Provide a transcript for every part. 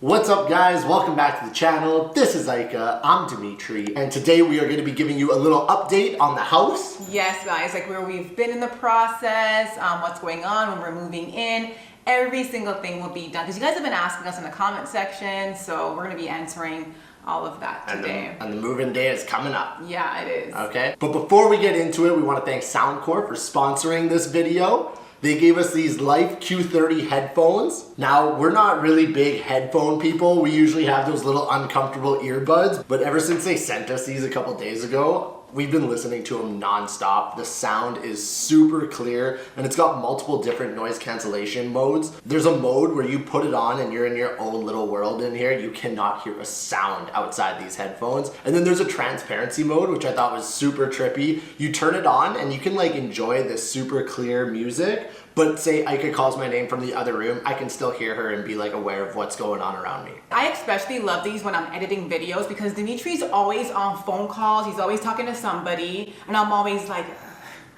What's up guys, welcome back to the channel. This is Aika, I'm Dimitri, and today we are going to be giving you a little update on the house. Yes guys, like where we've been in the process, what's going on when we're moving in. Every single thing will be done because you guys have been asking us in the comment section, so we're going to be answering all of that today. And the move-in day is coming up. Yeah, it is. Okay, but before we get into it, we want to thank Soundcore for sponsoring this video. They gave us these Life Q30 headphones. Now, we're not really big headphone people. We usually have those little uncomfortable earbuds, but ever since they sent us these a couple days ago, we've been listening to them non-stop. The sound is super clear and it's got multiple different noise cancellation modes. There's a mode where you put it on and you're in your own little world in here. You cannot hear a sound outside these headphones. And then there's a transparency mode, which I thought was super trippy. You turn it on and you can like enjoy this super clear music, but say Aika calls my name from the other room, I can still hear her and be like aware of what's going on around me. I especially love these when I'm editing videos because Dimitri's always on phone calls. He's always talking to somebody and I'm always like,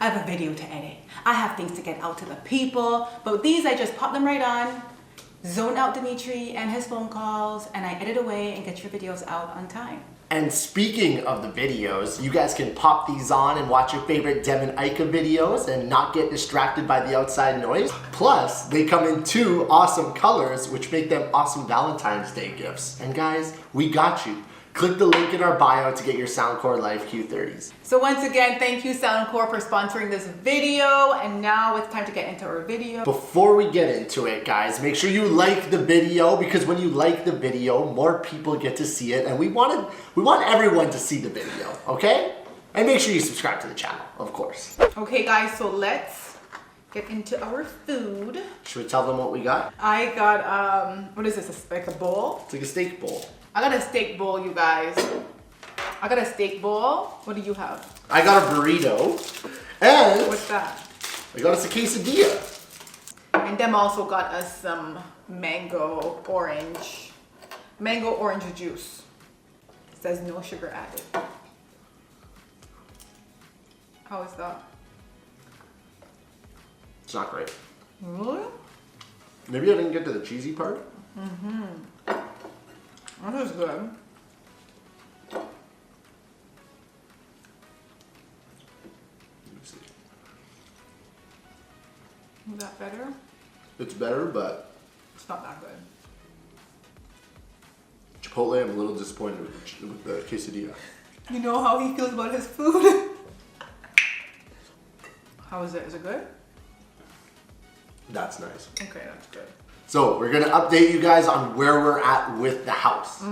I have a video to edit. I have things to get out to the people. But with these, I just pop them right on, zone out Dimitri and his phone calls, and I edit away and get your videos out on time. And speaking of the videos, you guys can pop these on and watch your favorite Dem and Aika videos and not get distracted by the outside noise. Plus, they come in 2 awesome colors, which make them awesome Valentine's Day gifts. And guys, we got you. Click the link in our bio to get your Soundcore Life Q30s. So once again, thank you Soundcore for sponsoring this video. And now it's time to get into our video. Before we get into it, guys, make sure you like the video, because when you like the video, more people get to see it, and we want everyone to see the video, okay? And make sure you subscribe to the channel, of course. Okay guys, so let's get into our food. Should we tell them what we got? I got, what is this, like a bowl? It's like a steak bowl. I got a steak bowl, you guys. I got a steak bowl. What do you have? I got a burrito. And What's that? I got us a quesadilla. And Dem also got us some mango orange juice. It says no sugar added. How is that? It's not great. Really? Maybe I didn't get to the cheesy part. This is good. Let me see. Is that better? It's better, but It's not that good. Chipotle, I'm a little disappointed with the quesadilla. You know how he feels about his food? How is it? Is it good? That's nice. Okay, that's good. So we're gonna update you guys on where we're at with the house.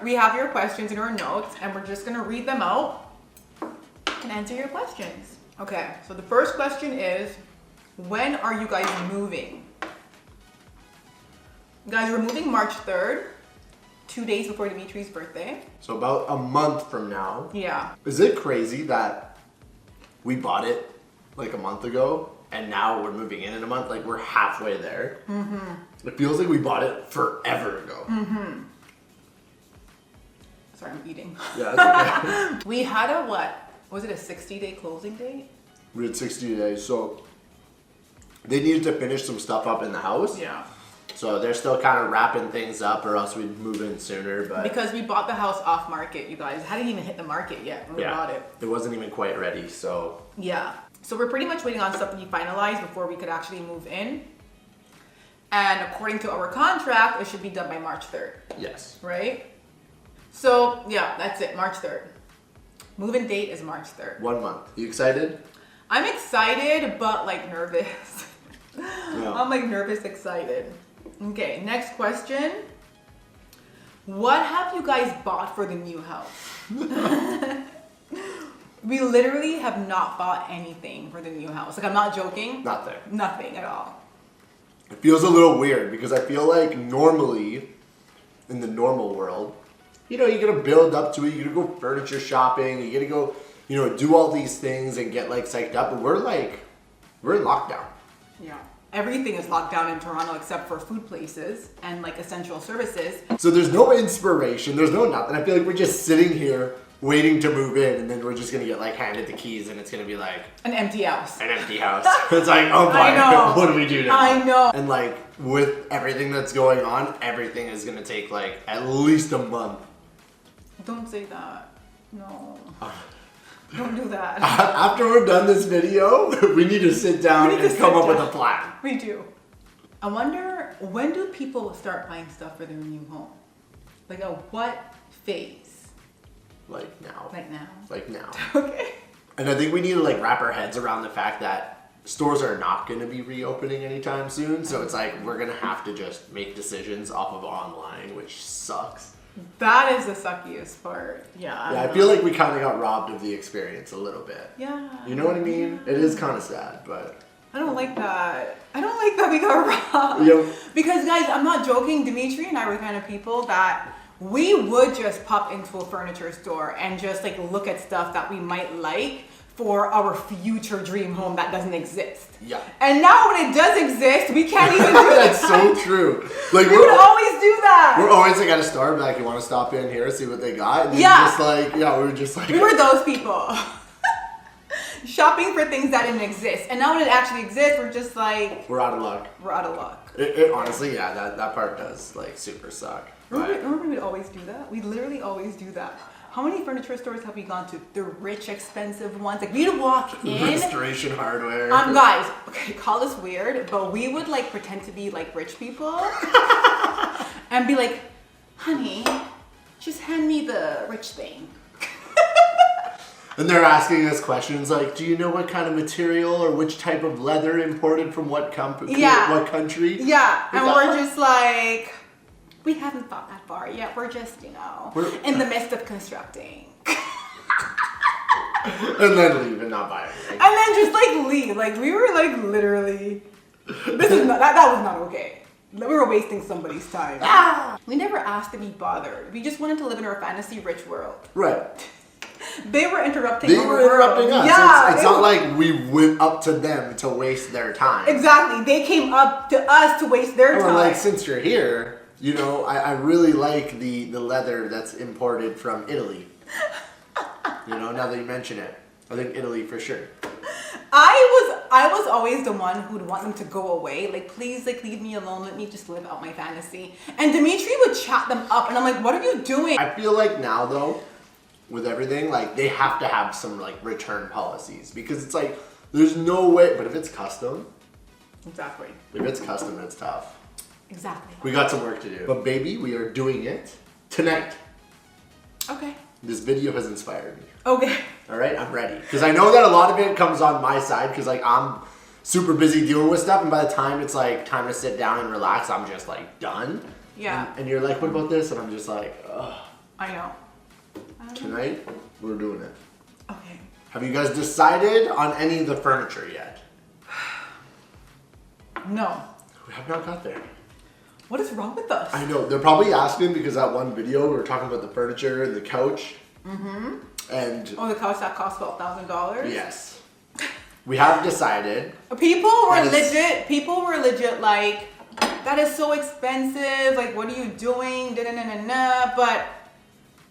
We have your questions in our notes and we're just gonna read them out and answer your questions. Okay, so the first question is, when are you guys moving? Guys, we're moving March 3rd, 2 days before Dimitri's birthday. So about a month from now. Yeah. Is it crazy that we bought it like a month ago and now we're moving in a month? Like we're halfway there. It feels like we bought it forever ago. Sorry, I'm eating. Yeah, that's okay. We had a what? Was it a 60-day closing date? We had 60 days, so they needed to finish some stuff up in the house. Yeah. So they're still kind of wrapping things up, or else we'd move in sooner. But Because we bought the house off market, you guys. It hadn't even hit the market yet when we bought it. It wasn't even quite ready, so. Yeah. So we're pretty much waiting on stuff to be finalized before we could actually move in. And according to our contract, it should be done by March 3rd. Yes. Right? So yeah, that's it, March 3rd. Move-in date is March 3rd. 1 month. You excited? I'm excited, but like nervous. Yeah. I'm like nervous, excited. Okay, next question. What have you guys bought for the new house? We literally have not bought anything for the new house. Like, I'm not joking. Nothing. Nothing at all. It feels a little weird because I feel like normally, in the normal world, you know, you're gonna build up to it, you're gonna go furniture shopping, you're gonna go, you know, do all these things and get like psyched up, but we're in lockdown. Yeah. Everything is locked down in Toronto except for food places and like essential services. So there's no inspiration, there's no nothing. I feel like we're just sitting here waiting to move in, and then we're just gonna get like handed the keys, and it's gonna be like An empty house. an empty house. It's like, oh I know. boy, what do we do now? I know. And like with everything that's going on, everything is gonna take like at least a month. Don't say that. No. Don't do that. After we're done this video, we need to sit down and come up with a plan. We do. I wonder, when do people start buying stuff for their new home? Like at what phase? Like now. Like now? Like now. Okay. And I think we need to like wrap our heads around the fact that stores are not going to be reopening anytime soon. So it's like we're going to have to just make decisions off of online, which sucks. That is the suckiest part. Yeah. Yeah, I feel like we kind of got robbed of the experience a little bit. Yeah. You know what I mean? Yeah. It is kind of sad, but... I don't like that. I don't like that we got robbed. Yep. Because guys, I'm not joking. Dimitri and I were the kind of people that we would just pop into a furniture store and just like look at stuff that we might like for our future dream home that doesn't exist. Yeah. And now when it does exist, we can't even do that. That's so true. Like We would always do that. We're always like at a store, like, you want to stop in here, see what they got? And Yeah. Just like, yeah, we were just like... We were those people. Shopping for things that didn't exist. And now when it actually exists, we're just like... We're out of luck. We're out of luck. It honestly, yeah, that part does like super suck. Remember we'd always do that? We'd literally always do that. How many furniture stores have we gone to? The rich, expensive ones. Like we'd walk in. Restoration hardware. Guys, okay, call this weird, but we would like pretend to be like rich people and be like, honey, just hand me the rich thing. And they're asking us questions like, do you know what kind of material or which type of leather imported from what company, what country? Yeah, and we're just like, we haven't thought that far yet. We're just, we're in the midst of constructing. And then leave and not buy anything. And then just like leave. Like we were like literally, this is not, that was not okay. We were wasting somebody's time. Ah! We never asked to be bothered. We just wanted to live in our fantasy rich world. Right. They were interrupting They were interrupting us. Yeah, it's not like we went up to them to waste their time. Exactly. They came up to us to waste their time. Like, since you're here, I really like the leather that's imported from Italy. Now that you mention it. I think Italy for sure. I was always the one who'd want them to go away. Like, please, like, leave me alone. Let me just live out my fantasy. And Dimitri would chat them up. And I'm like, what are you doing? I feel like now, though, with everything, like, they have to have some, like, return policies. Because it's like, there's no way. But if it's custom. Exactly. If it's custom, it's tough. Exactly. We got some work to do. But, baby, we are doing it tonight. Okay. This video has inspired me. Okay. All right, I'm ready. Because I know that a lot of it comes on my side because, like, I'm super busy dealing with stuff. And by the time it's, like, time to sit down and relax, I'm just, like, done. Yeah. And you're like, what about this? And I'm just like, ugh. I know. Tonight, we're doing it. Okay. Have you guys decided on any of the furniture yet? No. We have not got there. What is wrong with us? I know. They're probably asking because that one video we were talking about the furniture and the couch. Mm-hmm. And... Oh, the couch that cost about $1,000? Yes. We have decided. People were legit like, that is so expensive. Like, what are you doing? Da-da-da-da-da. But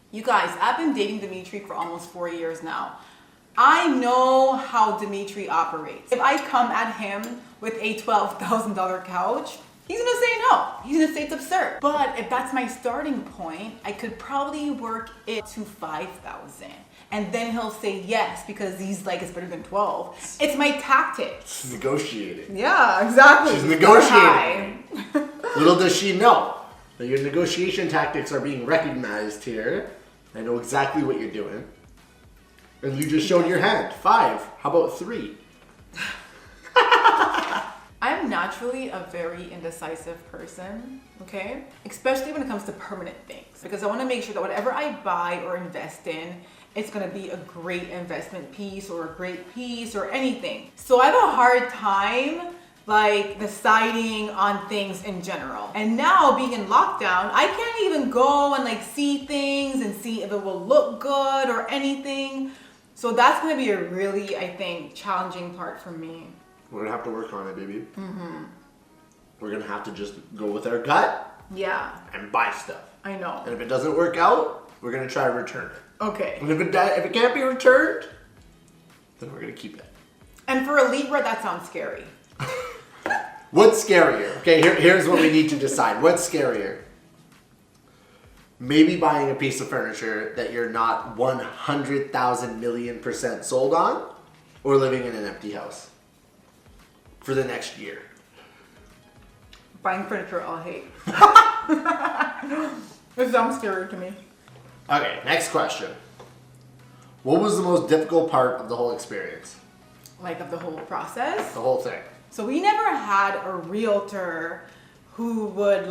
you guys, I've been dating Dimitri for almost 4 years now. I know how Dimitri operates. If I come at him with a $12,000 couch, he's gonna say no. He's gonna say it's absurd. But if that's my starting point, I could probably work it to $5,000. And then he'll say yes because he's like, it's better than 12. It's my tactics. She's negotiating. Yeah, exactly. She's negotiating. Little does she know that your negotiation tactics are being recognized here. I know exactly what you're doing. And you just showed your hand. 5. How about 3? I'm naturally a very indecisive person, okay? Especially when it comes to permanent things. Because I want to make sure that whatever I buy or invest in, it's going to be a great investment piece or a great piece or anything. So I have a hard time like deciding on things in general. And now being in lockdown, I can't even go and like see things and see if it will look good or anything. So that's going to be a really, I think, challenging part for me. We're going to have to work on it, baby. Mm-hmm. We're going to have to just go with our gut. Yeah. And buy stuff. I know. And if it doesn't work out, we're gonna try to return it. Okay. And if it can't be returned, then we're gonna keep it. And for a Libra, that sounds scary. What's scarier? Okay, here's what we need to decide. What's scarier? Maybe buying a piece of furniture that you're not 100,000 million% sold on, or living in an empty house for the next year. Buying furniture I'll hate. It sounds scary to me. Okay, next question. What was the most difficult part of the whole experience? Like of the whole process? The whole thing. So we never had a realtor who would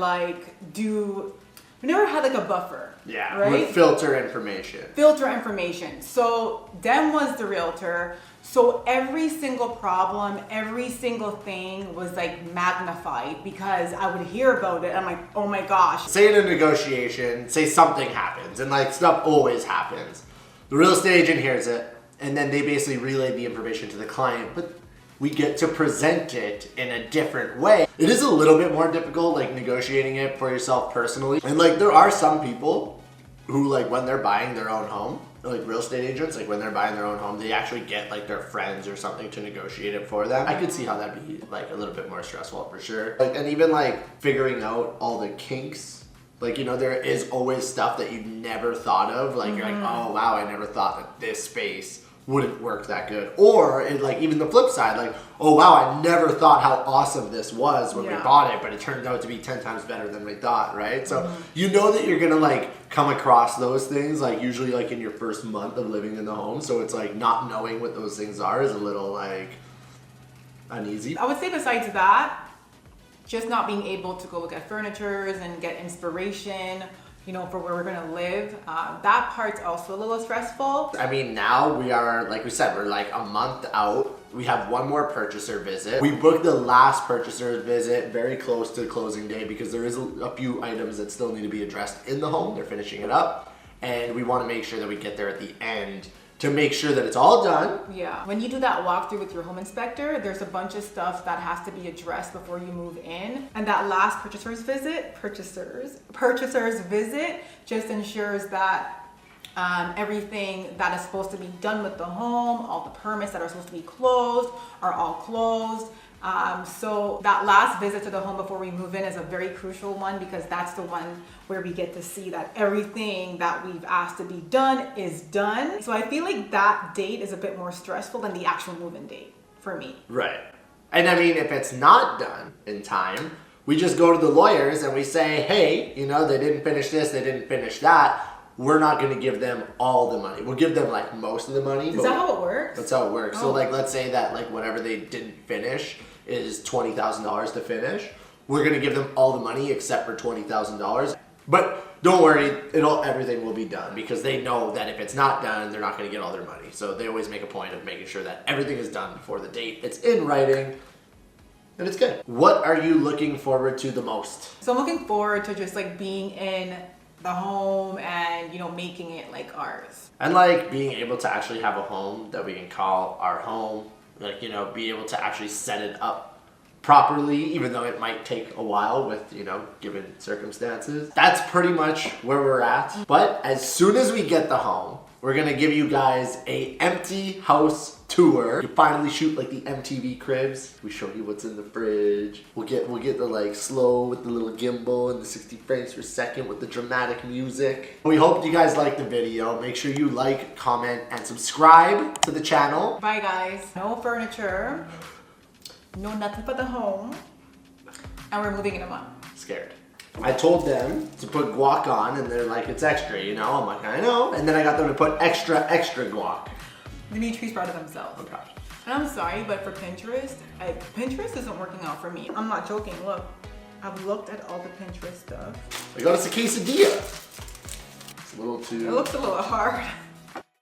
we never had like a buffer. Yeah, right? with filter information. Filter information. So Dem was the realtor. So every single problem, every single thing was like magnified because I would hear about it. I'm like, oh my gosh. Say in a negotiation, say something happens, and like stuff always happens. The real estate agent hears it, and then they basically relay the information to the client, but we get to present it in a different way. It is a little bit more difficult, like negotiating it for yourself personally. And like there are some people who like when they're buying their own home, like real estate agents, like when they're buying their own home, they actually get like their friends or something to negotiate it for them. I could see how that'd be like a little bit more stressful for sure. Like, and even like figuring out all the kinks. Like, you know, there is always stuff that you never thought of. Like, you're like, oh wow, I never thought that this space wouldn't work that good. Or it, like even the flip side, like, oh wow, I never thought how awesome this was when we bought it, but it turned out to be 10 times better than we thought, right? So you know that you're gonna like come across those things like usually like in your first month of living in the home. So it's like not knowing what those things are is a little like uneasy. I would say besides that, just not being able to go look at furnitures and get inspiration, you know, for where we're gonna live. That part's also a little stressful. I mean, now we are, like we said, we're like a month out. We have one more purchaser visit. We booked the last purchaser visit very close to closing day because there is a few items that still need to be addressed in the home. They're finishing it up. And we wanna make sure that we get there at the end to make sure that it's all done. Yeah, when you do that walkthrough with your home inspector, there's a bunch of stuff that has to be addressed before you move in. And that last purchaser's visit just ensures that everything that is supposed to be done with the home, all the permits that are supposed to be closed are all closed. So that last visit to the home before we move in is a very crucial one because that's the one where we get to see that everything that we've asked to be done is done. So I feel like that date is a bit more stressful than the actual move-in date for me. Right. And I mean, if it's not done in time, we just go to the lawyers and we say, hey, you know, they didn't finish this, they didn't finish that. We're not going to give them all the money. We'll give them like most of the money. Is that how it works? That's how it works. Oh. So like, let's say that like whatever they didn't finish is $20,000 to finish. We're going to give them all the money except for $20,000. But don't worry, everything will be done because they know that if it's not done, they're not going to get all their money. So they always make a point of making sure that everything is done before the date. It's in writing. And it's good. What are you looking forward to the most? So I'm looking forward to just like being in the home and, you know, making it like ours. And like being able to actually have a home that we can call our home. Like, you know, be able to actually set it up properly, even though it might take a while with, you know, given circumstances. That's pretty much where we're at. But as soon as we get the home, we're gonna give you guys a empty house tour. You finally shoot like the MTV cribs. We show you what's in the fridge. We'll get the like slow with the little gimbal and the 60 frames per second with the dramatic music. We hope you guys liked the video. Make sure you like, comment, and subscribe to the channel. Bye guys. No furniture. No nothing but the home. And we're moving in a month. Scared. I told them to put guac on and they're like, it's extra, you know? I'm like, I know. And then I got them to put extra guac. Demetre's proud of themselves. Oh gosh. And I'm sorry, but for Pinterest, Pinterest isn't working out for me. I'm not joking, look. I've looked at all the Pinterest stuff. I got us a quesadilla. It's a little too... It looks a little hard.